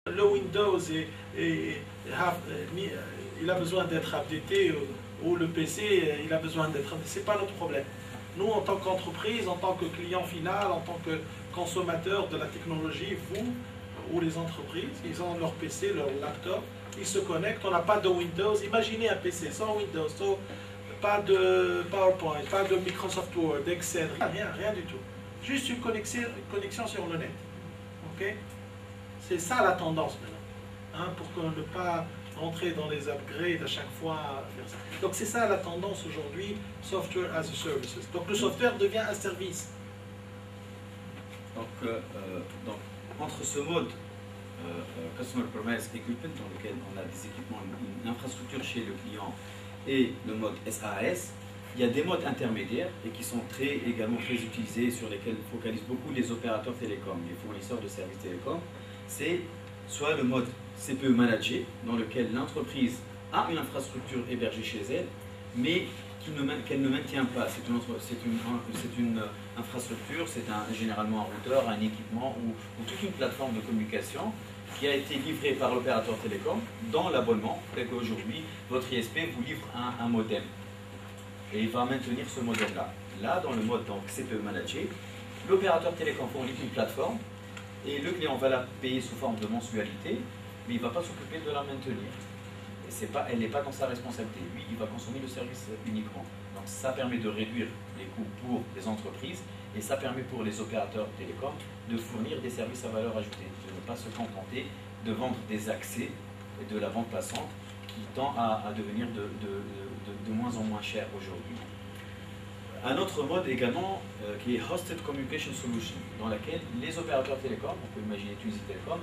le Windows il a besoin d'être updaté ou le PC il a besoin d'être updaté. Ce n'est pas notre problème. Nous, en tant qu'entreprise, en tant que client final, en tant que consommateur de la technologie, vous ou les entreprises, ils ont leur PC, leur laptop, ils se connectent, on n'a pas de Windows. Imaginez un PC sans Windows, pas de PowerPoint, pas de Microsoft Word, Excel, rien du tout. Juste une connexion sur le net. Okay? C'est ça la tendance maintenant, hein, pour ne pas rentrer dans les upgrades à chaque fois. Donc c'est ça la tendance aujourd'hui, Software as a Service. Donc le software devient un service. Donc entre ce mode Customer Premise Equipment, dans lequel on a des équipements, une infrastructure chez le client, et le mode SAS, il y a des modes intermédiaires et qui sont également très utilisés, sur lesquels focalisent beaucoup les opérateurs télécoms, les fournisseurs de services télécoms. C'est soit le mode CPE managé, dans lequel l'entreprise a une infrastructure hébergée chez elle, mais qu'elle ne maintient pas. C'est une infrastructure, c'est généralement un routeur, un équipement ou toute une plateforme de communication qui a été livrée par l'opérateur télécom dans l'abonnement. Tel qu'aujourd'hui, votre ISP vous livre un modem. Et il va maintenir ce modem-là. Là, dans le mode CPE managé, l'opérateur télécom fournit une plateforme et le client va la payer sous forme de mensualité, mais il ne va pas s'occuper de la maintenir. Elle n'est pas dans sa responsabilité. Lui, il va consommer le service uniquement. Donc ça permet de réduire les coûts pour les entreprises et ça permet pour les opérateurs télécoms de fournir des services à valeur ajoutée, de ne pas se contenter de vendre des accès et de la vente passante qui tend à devenir de moins en moins cher aujourd'hui. Un autre mode également qui est Hosted Communication Solution, dans laquelle les opérateurs télécoms, on peut imaginer Tunisie Télécom,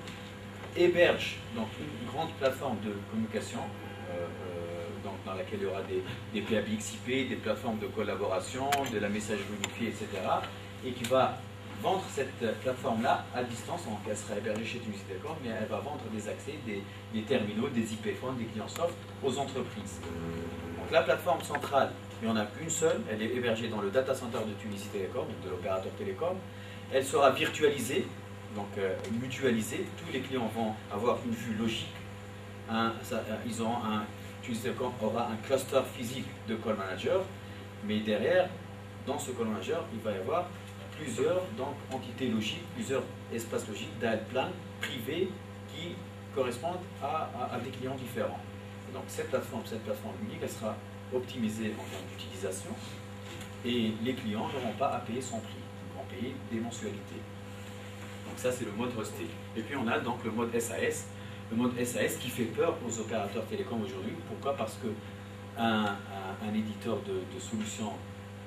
hébergent donc une grande plateforme de communication dans laquelle il y aura des PABX-IP, des plateformes de collaboration, de la messagerie unifiée, etc. et qui va vendre cette plateforme-là à distance, donc elle sera hébergée chez Tunisie Télécom, mais elle va vendre des accès, des terminaux, des IP phones, des clients soft aux entreprises. Donc la plateforme centrale, il n'y en a qu'une seule, elle est hébergée dans le data center de Tunisie Télécom, de l'opérateur télécom. Elle sera virtualisée, donc mutualisée. Tous les clients vont avoir une vue logique. Tunisie Télécom aura un cluster physique de call manager, mais derrière, dans ce call manager, il va y avoir plusieurs entités logiques, plusieurs espaces logiques, dial plan privés qui correspondent à des clients différents. Et donc cette plateforme unique, elle sera optimisée en termes d'utilisation et les clients n'auront pas à payer son prix, ils vont payer des mensualités. Donc ça c'est le mode hosté. Et puis on a donc le mode SAS. Le mode SAS qui fait peur aux opérateurs télécoms aujourd'hui. Pourquoi? Parce que un éditeur de solutions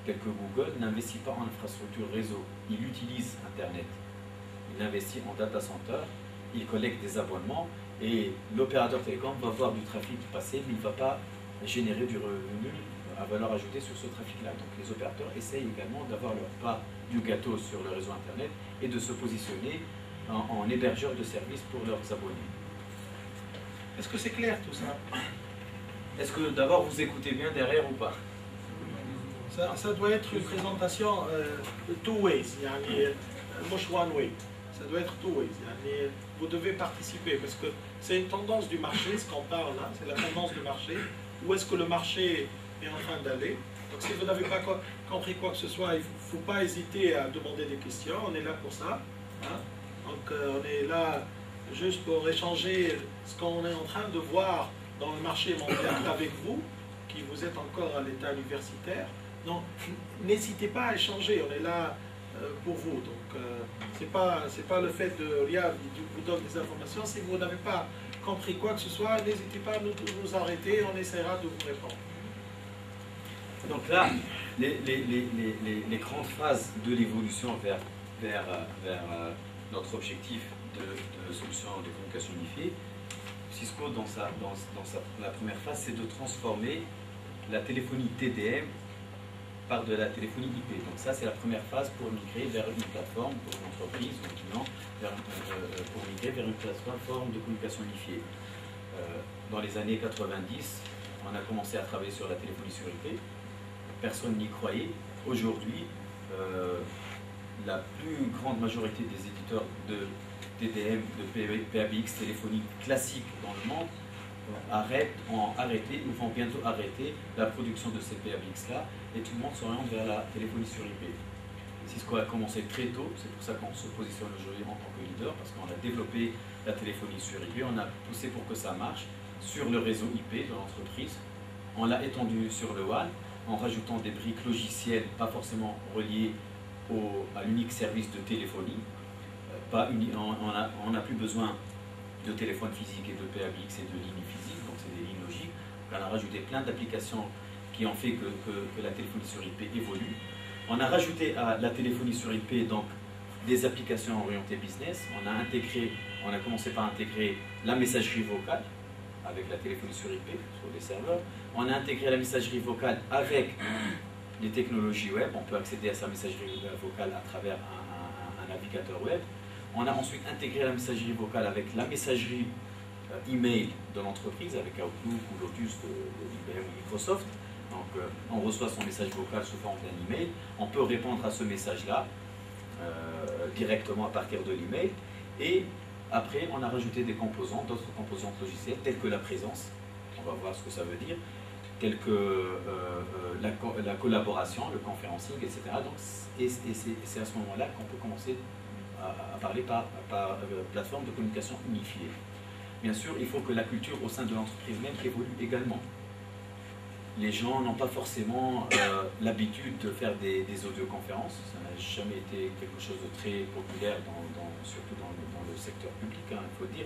tel que Google n'investit pas en infrastructure réseau. Il utilise Internet. Il investit en data center, il collecte des abonnements et l'opérateur télécom va voir du trafic passer, mais il ne va pas générer du revenu à valeur ajoutée sur ce trafic-là. Donc les opérateurs essayent également d'avoir leur part du gâteau sur le réseau Internet et de se positionner en hébergeur de services pour leurs abonnés. Est-ce que c'est clair tout ça? Est-ce que d'abord vous écoutez bien derrière ou pas? Ça doit être une présentation two ways, مش one way. Ça doit être two ways. Vous devez participer parce que c'est une tendance du marché, ce qu'on parle là, c'est la tendance du marché. Où est-ce que le marché est en train d'aller? Donc si vous n'avez pas compris quoi que ce soit, il ne faut pas hésiter à demander des questions, on est là pour ça. Hein? Donc on est là juste pour échanger ce qu'on est en train de voir dans le marché mondial avec vous, qui vous êtes encore à l'état universitaire. Donc, n'hésitez pas à échanger, on est là pour vous. Donc, c'est pas le fait de Riyad vous donne des informations. Si vous n'avez pas compris quoi que ce soit, n'hésitez pas à nous arrêter, on essaiera de vous répondre. Donc là, les grandes phases de l'évolution vers notre objectif de solution de communication unifiée, Cisco, la première phase, c'est de transformer la téléphonie TDM par de la téléphonie IP. Donc ça, c'est la première phase pour migrer vers une plateforme, pour une entreprise ou un client, pour migrer vers une plateforme de communication unifiée. Dans les années 90, on a commencé à travailler sur la téléphonie sur IP. Personne n'y croyait. Aujourd'hui, la plus grande majorité des éditeurs de TDM, de PABX téléphonique classique dans le monde ont arrêté ou vont bientôt arrêter la production de ces PABX-là et tout le monde s'oriente vers la téléphonie sur IP. Cisco a commencé très tôt, c'est pour ça qu'on se positionne aujourd'hui en tant que leader, parce qu'on a développé la téléphonie sur IP, on a poussé pour que ça marche sur le réseau IP de l'entreprise, on l'a étendu sur le WAN en rajoutant des briques logicielles pas forcément reliées à l'unique service de téléphonie. On n'a plus besoin de téléphone physique et de PABX et de lignes physiques, donc c'est des lignes logiques. On a rajouté plein d'applications qui ont fait que la téléphonie sur IP évolue. On a rajouté à la téléphonie sur IP donc des applications orientées business. On a commencé par intégrer la messagerie vocale avec la téléphonie sur IP sur les serveurs. On a intégré la messagerie vocale avec les technologies web. On peut accéder à sa messagerie vocale à travers un navigateur web. On a ensuite intégré la messagerie vocale avec la messagerie email de l'entreprise, avec Outlook ou Lotus de IBM ou Microsoft. Donc on reçoit son message vocal sous forme d'un email. On peut répondre à ce message-là directement à partir de l'email. Et après, on a rajouté des composants, d'autres composantes logicielles, telles que la présence. On va voir ce que ça veut dire. Telles que la collaboration, le conferencing, etc. Donc, c'est à ce moment-là qu'on peut commencer à parler par plateforme de communication unifiée. Bien sûr, il faut que la culture au sein de l'entreprise même évolue également. Les gens n'ont pas forcément l'habitude de faire des audioconférences. Ça n'a jamais été quelque chose de très populaire, surtout dans le secteur public, hein, il faut dire.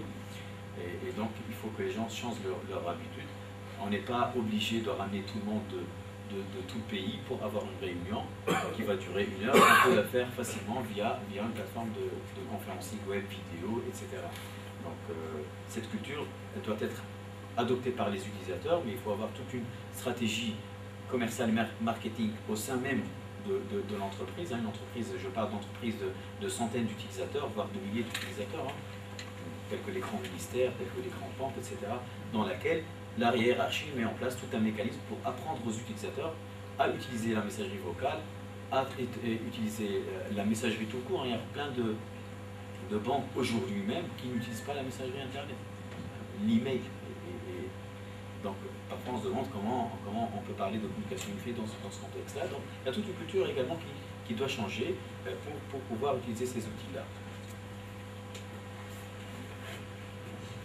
Et donc, il faut que les gens changent leur habitude. On n'est pas obligé de ramener tout le monde de tout le pays pour avoir une réunion qui va durer 1 heure. On peut la faire facilement via une plateforme de conférencing web, vidéo, etc. Donc, cette culture, elle doit être adoptée par les utilisateurs, mais il faut avoir toute une stratégie commerciale marketing au sein même de l'entreprise. Une entreprise, je parle d'entreprise de centaines d'utilisateurs, voire de milliers d'utilisateurs, hein, tels que les grands ministères, tels que les grandes banques, etc., dans laquelle la hiérarchie met en place tout un mécanisme pour apprendre aux utilisateurs à utiliser la messagerie vocale, à utiliser la messagerie tout court. Il y a plein de banques aujourd'hui même qui n'utilisent pas la messagerie Internet, l'email. Donc, parfois on se demande comment on peut parler de communication unifiée dans ce contexte-là. Donc, il y a toute une culture également qui doit changer pour pouvoir utiliser ces outils-là.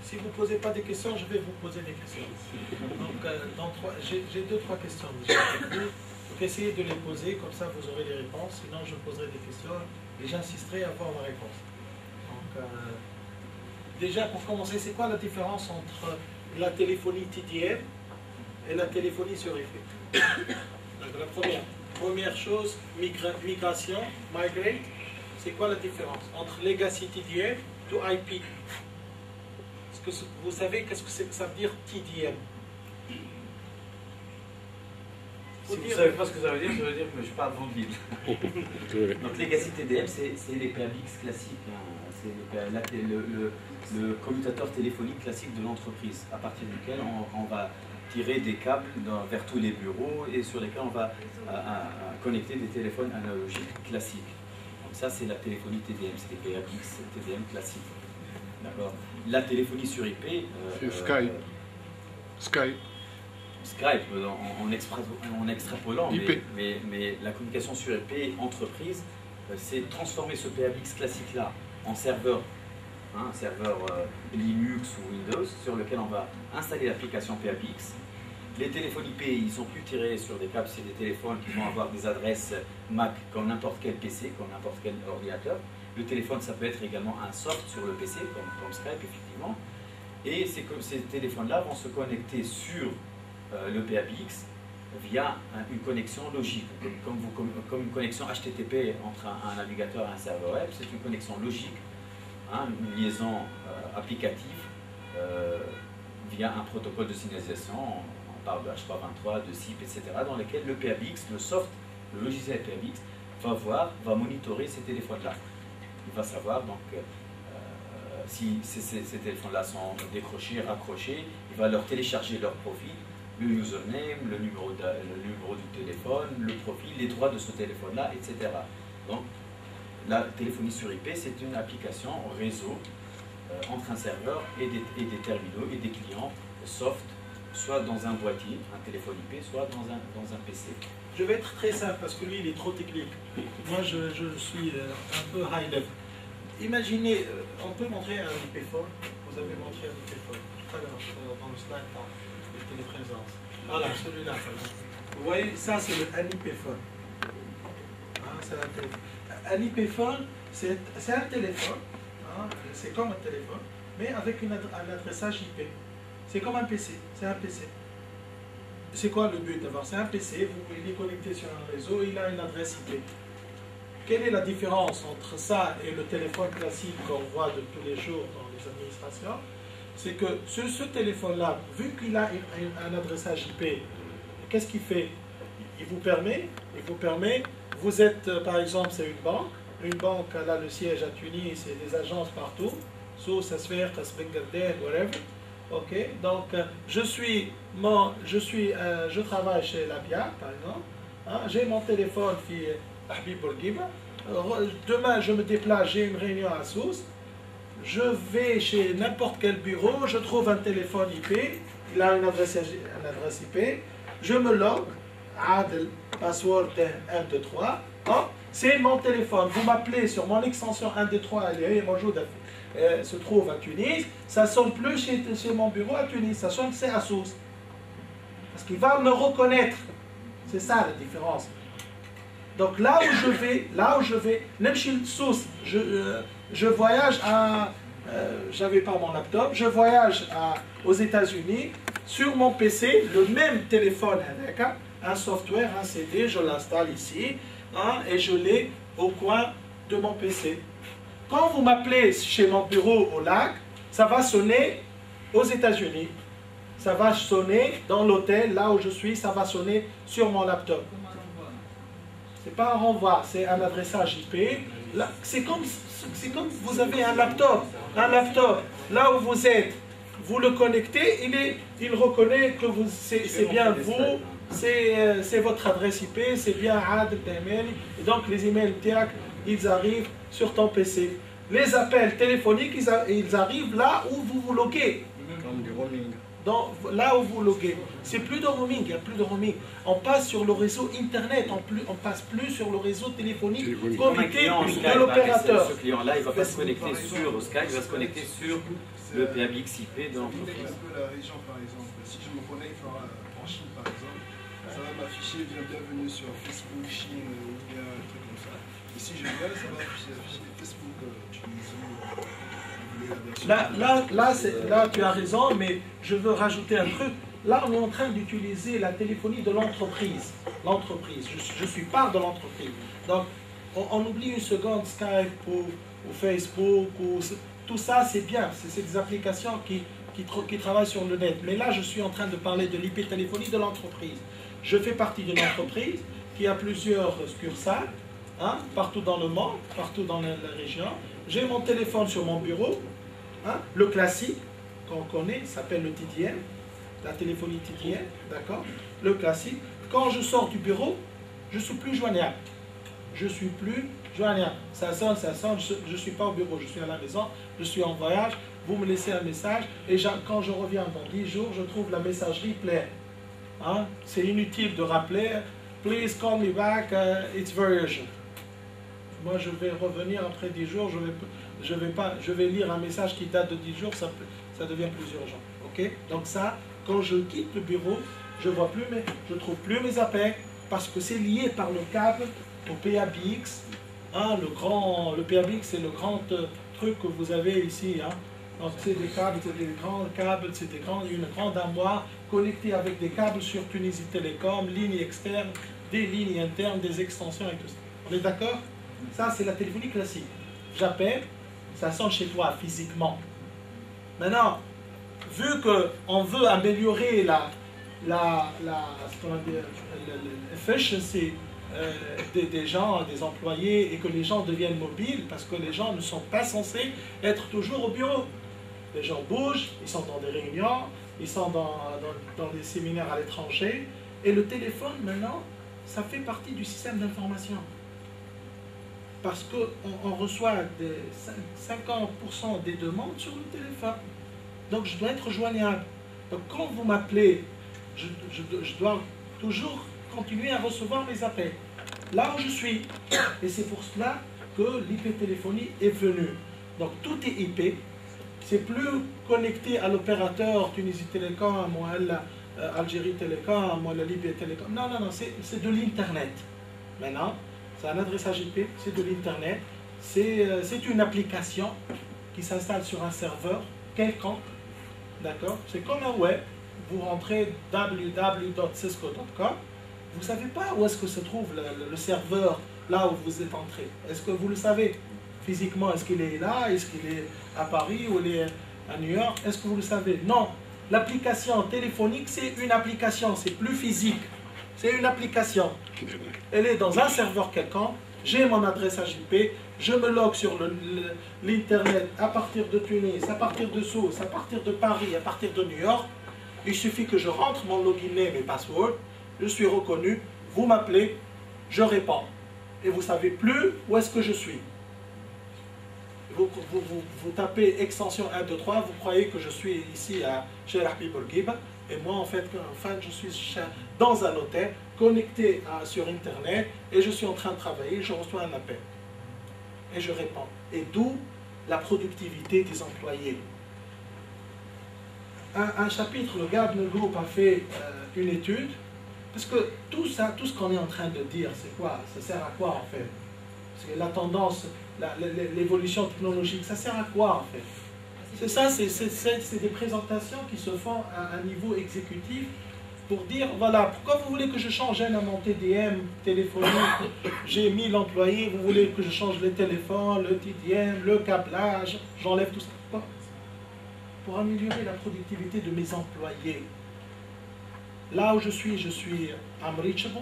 Si vous ne posez pas des questions, je vais vous poser des questions. Donc, j'ai 2-3 questions déjà. Donc, essayez de les poser, comme ça vous aurez les réponses. Sinon, je poserai des questions et j'insisterai à avoir ma réponse. Donc, déjà, pour commencer, c'est quoi la différence entre la téléphonie TDM et la téléphonie sur IP? Donc, la première chose, migration, migrate, c'est quoi la différence entre legacy TDM to IP? Est-ce que vous savez qu'est-ce que ça veut dire TDM? Si vous ne savez pas ce que ça veut dire que je parle dans le vide. Donc legacy TDM, c'est les PABX classiques. Hein. C'est le commutateur téléphonique classique de l'entreprise, à partir duquel on va tirer des câbles vers tous les bureaux et sur lesquels on va connecter des téléphones analogiques classiques. Donc ça, c'est la téléphonie TDM, c'est les PABX TDM classiques. D'accord. La téléphonie sur IP. Skype en extrapolant, mais la communication sur IP entreprise, c'est transformer ce PABX classique-là en serveur, un serveur Linux ou Windows, sur lequel on va installer l'application PABX. Les téléphones IP, ils ne sont plus tirés sur des câbles, c'est des téléphones qui vont avoir des adresses MAC comme n'importe quel PC, comme n'importe quel ordinateur. Le téléphone, ça peut être également un soft sur le PC, comme Skype, effectivement. Et ces téléphones-là vont se connecter sur le PABX via une connexion logique. Comme une connexion HTTP entre un navigateur et un serveur web, c'est une connexion logique, hein, une liaison applicative via un protocole de signalisation. On parle de H323, de SIP, etc., dans lequel le PABX, le soft, le logiciel PABX, va monitorer ces téléphones-là. Il va savoir donc si ces téléphones-là sont décrochés, raccrochés, il va leur télécharger leur profil, le username, le numéro du téléphone, le profil, les droits de ce téléphone-là, etc. Donc, la téléphonie sur IP, c'est une application réseau entre un serveur et des terminaux et des clients soft, soit dans un boîtier, un téléphone IP, soit dans un PC. Je vais être très simple parce que lui, il est trop technique. Moi, je suis un peu high level. Imaginez, on peut montrer un IP phone. Vous avez montré un IP phone tout à l'heure dans le slide de téléprésence. Voilà, celui-là. Vous voyez, ça, c'est un IP phone. Hein, c'est un téléphone. Un IP phone, c'est un téléphone. Hein, c'est comme un téléphone, mais avec un adressage IP. C'est comme un PC. C'est un PC. C'est quoi le but d'abord? C'est un PC, il est connecté sur un réseau, il a une adresse IP. Quelle est la différence entre ça et le téléphone classique qu'on voit de tous les jours dans les administrations? C'est que ce téléphone-là, vu qu'il a un adressage IP, qu'est-ce qu'il fait? Il vous permet, vous êtes par exemple, c'est une banque, elle a le siège à Tunis et des agences partout, sous Sasfer, Tasbengarden, whatever. Ok, donc je travaille chez la BIA, par exemple. Hein, j'ai mon téléphone, Habib Bourguiba. Demain, je me déplace, j'ai une réunion à Sousse. Je vais chez n'importe quel bureau, je trouve un téléphone IP, il a une adresse IP. Je me log, Adel, password 1, 2, 3. Hein, c'est mon téléphone. Vous m'appelez sur mon extension 1, 2, 3, elle est bonjour se trouve à Tunis, ça ne sonne plus chez mon bureau à Tunis, ça sonne c'est à Sousse. Parce qu'il va me reconnaître. C'est ça la différence. Donc là où je vais, même chez Sousse, je voyage à... j'avais pas mon laptop, je voyage aux États-Unis, sur mon PC, le même téléphone avec un software, un CD, je l'installe ici, hein, et je l'ai au coin de mon PC. Quand vous m'appelez chez mon bureau au lac, ça va sonner aux États-Unis. Ça va sonner dans l'hôtel, là où je suis, ça va sonner sur mon laptop. C'est pas un renvoi, c'est un adressage IP. C'est comme vous avez un laptop. Là où vous êtes, vous le connectez, il reconnaît que c'est bien vous, c'est votre adresse IP, c'est bien Adel Temel. Et donc les emails TIAC, ils arrivent sur ton PC. Les appels téléphoniques, ils arrivent là où vous vous loguez. Comme du roaming. Là où vous loguez. C'est plus de roaming, il n'y a plus de roaming. On passe sur le réseau Internet, on passe plus sur le réseau téléphonique connecté de l'opérateur. Ce client-là, il ne va pas se connecter sur Skype, il va se connecter sur le PABX IP de l'entreprise. Un peu la région, par exemple. Si je me connecte en Chine, par exemple, ça va m'afficher bienvenue sur Facebook, Chine, ou bien un truc comme ça. Et si je viens, ça va afficher Facebook, Tunisie. Là, tu as raison, mais je veux rajouter un truc. Là, on est en train d'utiliser la téléphonie de l'entreprise. L'entreprise, je suis part de l'entreprise. Donc, on oublie une seconde Skype ou Facebook, tout ça, c'est bien. C'est des applications qui travaillent sur le net. Mais là, je suis en train de parler de l'IP téléphonie de l'entreprise. Je fais partie d'une entreprise qui a plusieurs succursales, hein, partout dans le monde, partout dans la région. J'ai mon téléphone sur mon bureau, hein, le classique qu'on connaît, s'appelle le TDM, la téléphonie TDM, d'accord? Le classique. Quand je sors du bureau, je ne suis plus joignable. Je ne suis plus joignable. Ça sonne, je ne suis pas au bureau, je suis à la maison, je suis en voyage, vous me laissez un message, et quand je reviens dans 10 jours, je trouve la messagerie pleine. Hein? C'est inutile de rappeler, please call me back, it's very urgent. Moi, je vais revenir après 10 jours, je vais lire un message qui date de 10 jours, ça devient plus urgent. Okay? Donc ça, quand je quitte le bureau, je ne trouve plus mes appels, parce que c'est lié par le câble au PABX. Hein, le PABX, c'est le grand truc que vous avez ici. Hein. Donc c'est des câbles, c'est des grands câbles, c'est une grande armoire connectée avec des câbles sur Tunisie Télécom, lignes externes, des lignes internes, des extensions et tout ça. On est d'accord? Ça, c'est la téléphonie classique. J'appelle, ça sonne chez toi physiquement. Maintenant, vu qu'on veut améliorer l'efficiency des gens, des employés, et que les gens deviennent mobiles, parce que les gens ne sont pas censés être toujours au bureau. Les gens bougent, ils sont dans des réunions, ils sont dans des séminaires à l'étranger, et le téléphone, maintenant, ça fait partie du système d'information. parce qu'on reçoit 50% des demandes sur le téléphone. Donc je dois être joignable. Donc quand vous m'appelez, je dois toujours continuer à recevoir mes appels. Là où je suis. Et c'est pour cela que l'IP-téléphonie est venue. Donc tout est IP. C'est plus connecté à l'opérateur Tunisie Télécom ou Algérie Télécom ou la Libye Télécom. Non, non, non, c'est de l'Internet. Maintenant, c'est un adressage IP, c'est de l'Internet. C'est une application qui s'installe sur un serveur quelconque. D'accord? C'est comme un web. Vous rentrez www.cisco.com. Vous ne savez pas où est-ce que se trouve le serveur là où vous êtes entré. Est-ce que vous le savez? Physiquement, est-ce qu'il est là? Est-ce qu'il est à Paris ou il est à New York? Est-ce que vous le savez? Non. L'application téléphonique, c'est une application, c'est plus physique. C'est une application. Elle est dans un serveur quelconque. J'ai mon adressage IP. Je me log sur l'Internet à partir de Tunis, à partir de Sousse, à partir de Paris, à partir de New York. Il suffit que je rentre mon login name et password. Je suis reconnu. Vous m'appelez. Je réponds. Et vous ne savez plus où est-ce que je suis. Vous tapez extension 1, 2, 3, vous croyez que je suis ici chez Rahbi Bourguiba, et moi en fait je suis dans un hôtel, connecté sur Internet, et je suis en train de travailler, je reçois un appel. Et je réponds. Et d'où la productivité des employés. Un chapitre, le Gardner Group a fait une étude, parce que tout ça, tout ce qu'on est en train de dire, c'est quoi? Ça sert à quoi en fait? Parce que la tendance, l'évolution technologique, ça sert à quoi en fait? C'est ça, c'est des présentations qui se font à un niveau exécutif pour dire, voilà, pourquoi vous voulez que je change à mon TDM téléphonique? J'ai 1000 employés, vous voulez que je change les téléphones, le TDM, le câblage, j'enlève tout ça. Pourquoi? Pour améliorer la productivité de mes employés. Là où je suis unreachable.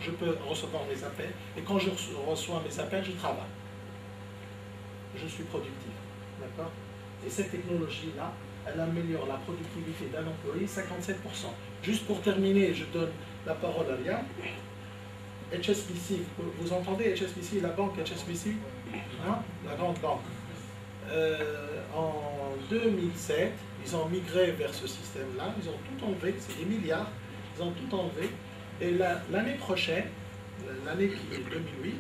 Je peux recevoir mes appels, et quand je reçois mes appels, je travaille. Je suis productif. D'accord? Et cette technologie-là, elle améliore la productivité d'un employé 57%. Juste pour terminer, je donne la parole à Liam. HSBC, vous entendez HSBC, la banque HSBC, hein? La grande banque. En 2007, ils ont migré vers ce système-là, ils ont tout enlevé, c'est des milliards, ils ont tout enlevé. Et l'année prochaine, l'année qui est 2008,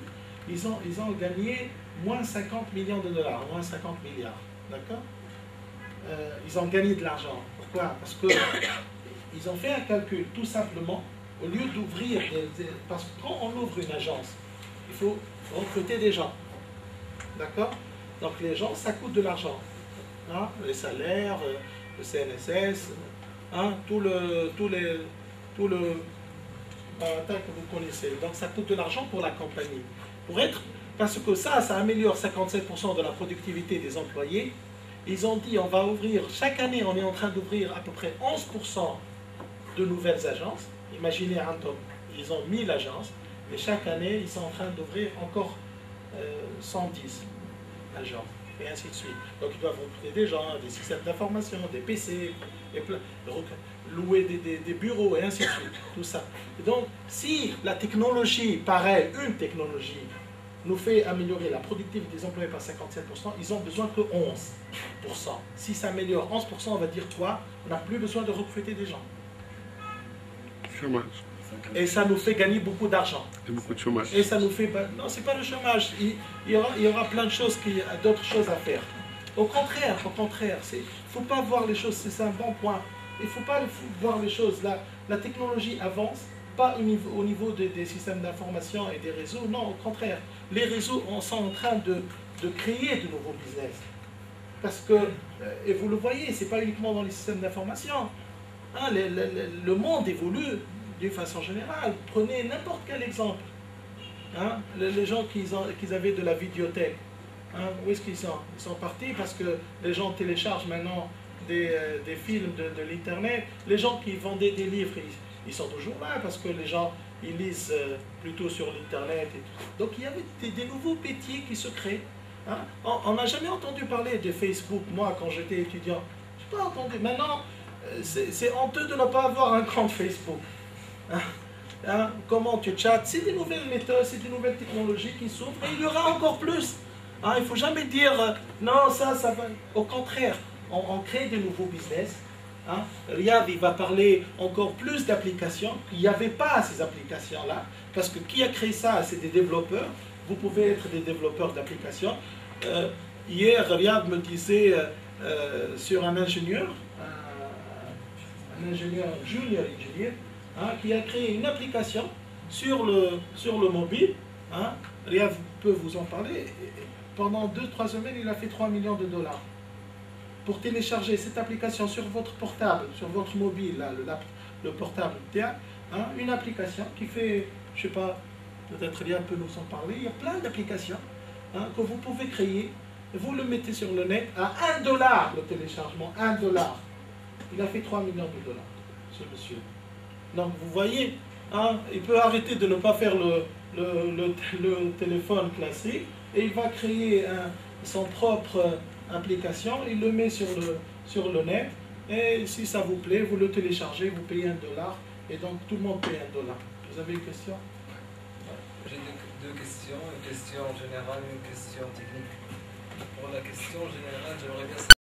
ils ont gagné moins 50 millions de dollars, moins 50 milliards. D'accord? Ils ont gagné de l'argent. Pourquoi? Parce qu'ils ont fait un calcul, tout simplement, au lieu d'ouvrir, parce que quand on ouvre une agence, il faut recruter des gens. D'accord? Donc les gens, ça coûte de l'argent. Hein? Les salaires, le CNSS, hein? tout le que vous connaissez. Donc ça coûte de l'argent pour la compagnie. Parce que ça améliore 57% de la productivité des employés. Ils ont dit, on va ouvrir, chaque année, on est en train d'ouvrir à peu près 11% de nouvelles agences. Imaginez un top, ils ont 1000 agences, et chaque année, ils sont en train d'ouvrir encore 110 agences, et ainsi de suite. Donc ils doivent recruter des gens, des systèmes d'information, des PC, louer des bureaux, et ainsi de suite, tout ça. Et donc, si la technologie, pareil, une technologie, nous fait améliorer la productivité des employés par 57%, ils ont besoin que 11%. Si ça améliore 11%, on va dire quoi? On n'a plus besoin de recruter des gens. Chômage. Et ça nous fait gagner beaucoup d'argent. Et beaucoup de chômage. Et ça nous fait... Non, c'est pas le chômage. Il y aura plein de choses, d'autres choses à faire. Au contraire, il ne faut pas voir les choses, c'est un bon point. Il ne faut pas voir les choses. La technologie avance, pas au niveau des systèmes d'information et des réseaux. Non, au contraire. Les réseaux sont en train de créer de nouveaux business. Parce que, et vous le voyez, ce n'est pas uniquement dans les systèmes d'information. Hein, le monde évolue d'une façon générale. Prenez n'importe quel exemple. Hein, les gens qui avaient de la vidéothèque, hein, où est-ce qu'ils sont? Ils sont partis parce que les gens téléchargent maintenant des films de l'Internet. Les gens qui vendaient des livres, ils sont toujours là parce que les gens ils lisent plutôt sur l'Internet. Donc il y avait des nouveaux métiers qui se créent. Hein. On n'a jamais entendu parler de Facebook. Moi, quand j'étais étudiant, je n'ai pas entendu. Maintenant, c'est honteux de ne pas avoir un compte Facebook. Hein. hein, comment tu chattes. C'est des nouvelles méthodes, c'est des nouvelles technologies qui s'ouvrent et il y aura encore plus. Hein, il ne faut jamais dire non, ça va. Au contraire, on crée de nouveaux business. Hein. Riyad, il va parler encore plus d'applications. Il n'y avait pas ces applications-là. Parce que qui a créé ça, c'est des développeurs. Vous pouvez être des développeurs d'applications. Hier, Riyad me disait sur un ingénieur, un ingénieur, junior engineer, hein, qui a créé une application sur le mobile. Hein. Riyad peut vous en parler. Pendant 2-3 semaines, il a fait 3 millions de dollars. Pour télécharger cette application sur votre portable, sur votre mobile, là, le portable, hein, une application qui fait, je ne sais pas, peut-être Riyad peut nous en parler, il y a plein d'applications hein, que vous pouvez créer, vous le mettez sur le net à $1 le téléchargement, $1. Il a fait 3 millions de dollars, ce monsieur. Donc vous voyez, hein, il peut arrêter de ne pas faire le téléphone classique et il va créer son propre application, il le met sur le net et si ça vous plaît, vous le téléchargez, vous payez $1 et donc tout le monde paye $1. Vous avez une question? J'ai deux questions, une question générale et une question technique. Pour la question générale, j'aimerais bien savoir